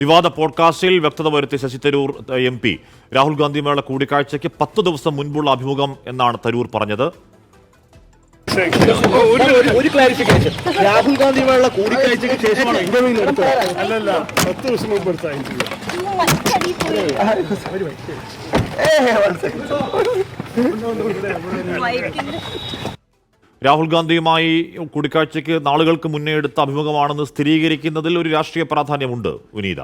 വിവാദ പോഡ്കാസ്റ്റിൽ വ്യക്തത വരുത്തിയ ശശി തരൂർ MP രാഹുൽ ഗാന്ധിയുമായുള്ള കൂടിക്കാഴ്ചയ്ക്ക് 10 ദിവസം മുൻപുള്ള അഭിമുഖം എന്നാണ് തരൂർ പറഞ്ഞത്. ഒരു ക്ലാരിഫിക്കേഷൻ, രാഹുൽ ഗാന്ധിയുമായുള്ള കൂടിക്കാഴ്ചയ്ക്ക് ശേഷമാണ് ഇന്റർവ്യൂ എടുത്തത്? അല്ലല്ല, 10 ദിവസം മുമ്പ് എടുത്ത രാഹുൽ ഗാന്ധിയുമായി കൂടിക്കാഴ്ചയ്ക്ക് നാളുകൾക്ക് മുന്നേ എടുത്ത അഭിമുഖമാണെന്ന് സ്ഥിരീകരിക്കുന്നതിൽ ഒരു രാഷ്ട്രീയ പ്രാധാന്യമുണ്ട്. വിനീത,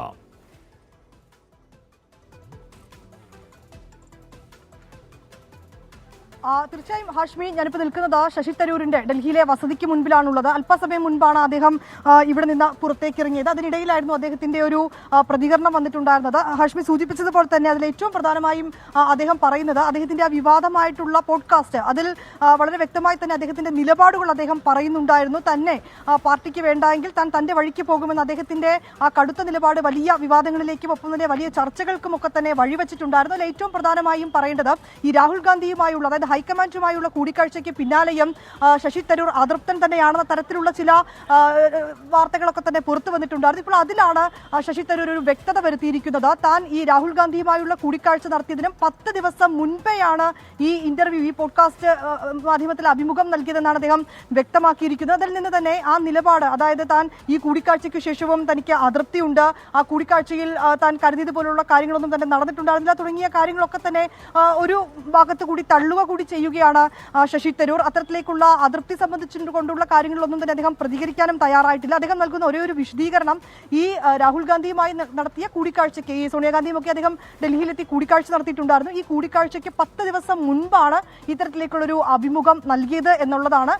തീർച്ചയായും ഹാഷ്മി, ഞാനിപ്പോൾ നിൽക്കുന്നത് ശശി തരൂരിന്റെ ഡൽഹിയിലെ വസതിക്ക് മുൻപിലാണുള്ളത്. അല്പസമയം മുൻപാണ് അദ്ദേഹം ഇവിടെ നിന്ന് പുറത്തേക്ക് ഇറങ്ങിയത്. അതിനിടയിലായിരുന്നു അദ്ദേഹത്തിന്റെ ഒരു പ്രതികരണം വന്നിട്ടുണ്ടായിരുന്നത്. ഹാഷ്മി സൂചിപ്പിച്ചതുപോലെ തന്നെ അതിൽ ഏറ്റവും പ്രധാനമായും അദ്ദേഹം പറയുന്നത് അദ്ദേഹത്തിന്റെ ആ വിവാദമായിട്ടുള്ള പോഡ്കാസ്റ്റ്, അതിൽ വളരെ വ്യക്തമായി തന്നെ അദ്ദേഹത്തിന്റെ നിലപാടുകൾ അദ്ദേഹം പറയുന്നുണ്ടായിരുന്നു. തന്നെ പാർട്ടിക്ക് വേണ്ടെങ്കിൽ താൻ തന്റെ വഴിക്ക് പോകുമെന്ന് അദ്ദേഹത്തിന്റെ ആ കടുത്ത നിലപാട് വലിയ വിവാദങ്ങളിലേക്കും ഒപ്പം തന്നെ വലിയ ചർച്ചകൾക്കും ഒക്കെ തന്നെ വഴിവെച്ചിട്ടുണ്ടായിരുന്നു. അതിൽ ഏറ്റവും പ്രധാനമായും പറയേണ്ടത് ഈ രാഹുൽ ഗാന്ധിയുമായുള്ള, അതായത് ഹൈക്കമാൻഡുമായുള്ള കൂടിക്കാഴ്ചയ്ക്ക് പിന്നാലെയും ശശി തരൂർ അതൃപ്തൻ തന്നെയാണെന്ന തരത്തിലുള്ള ചില വാർത്തകളൊക്കെ തന്നെ പുറത്തു വന്നിട്ടുണ്ടായിരുന്നു. ഇപ്പോൾ അതിലാണ് ശശി തരൂർ ഒരു വ്യക്തത വരുത്തിയിരിക്കുന്നത്. താൻ ഈ രാഹുൽ ഗാന്ധിയുമായുള്ള കൂടിക്കാഴ്ച നടത്തിയതിനും 10 ദിവസം മുൻപെയാണ് ഈ ഇന്റർവ്യൂ, ഈ പോഡ്കാസ്റ്റ് മാധ്യമത്തിൽ അഭിമുഖം നൽകിയതെന്നാണ് അദ്ദേഹം വ്യക്തമാക്കിയിരിക്കുന്നത്. അതിൽ നിന്ന് തന്നെ ആ നിലപാട്, അതായത് താൻ ഈ കൂടിക്കാഴ്ചയ്ക്ക് ശേഷവും തനിക്ക് അതൃപ്തിയുണ്ട്, ആ കൂടിക്കാഴ്ചയിൽ താൻ കരുതിയതുപോലുള്ള കാര്യങ്ങളൊന്നും തന്നെ നടന്നിട്ടുണ്ടായിരുന്നില്ല തുടങ്ങിയ കാര്യങ്ങളൊക്കെ തന്നെ ഒരു ഭാഗത്ത് കൂടി തള്ളുക കൂടി ചെയ്യുകയാണ് ശശി തരൂർ. അത്തരത്തിലേക്കുള്ള അതൃപ്തി സംബന്ധിച്ചുകൊണ്ടുള്ള കാര്യങ്ങളിലൊന്നും തന്നെ അദ്ദേഹം പ്രതികരിക്കാനും തയ്യാറായിട്ടില്ല. അദ്ദേഹം നൽകുന്ന ഒരേ ഒരു വിശദീകരണം ഈ രാഹുൽ ഗാന്ധിയുമായി നടത്തിയ കൂടിക്കാഴ്ചയ്ക്ക്, ഈ സോണിയാഗാന്ധിയുമൊക്കെ അദ്ദേഹം ഡൽഹിയിലെത്തി കൂടിക്കാഴ്ച നടത്തിയിട്ടുണ്ടായിരുന്നു. ഈ കൂടിക്കാഴ്ചയ്ക്ക് 10 ദിവസം മുൻപാണ് ഇത്തരത്തിലേക്കുള്ളൊരു അഭിമുഖം നൽകിയത് എന്നുള്ളതാണ്.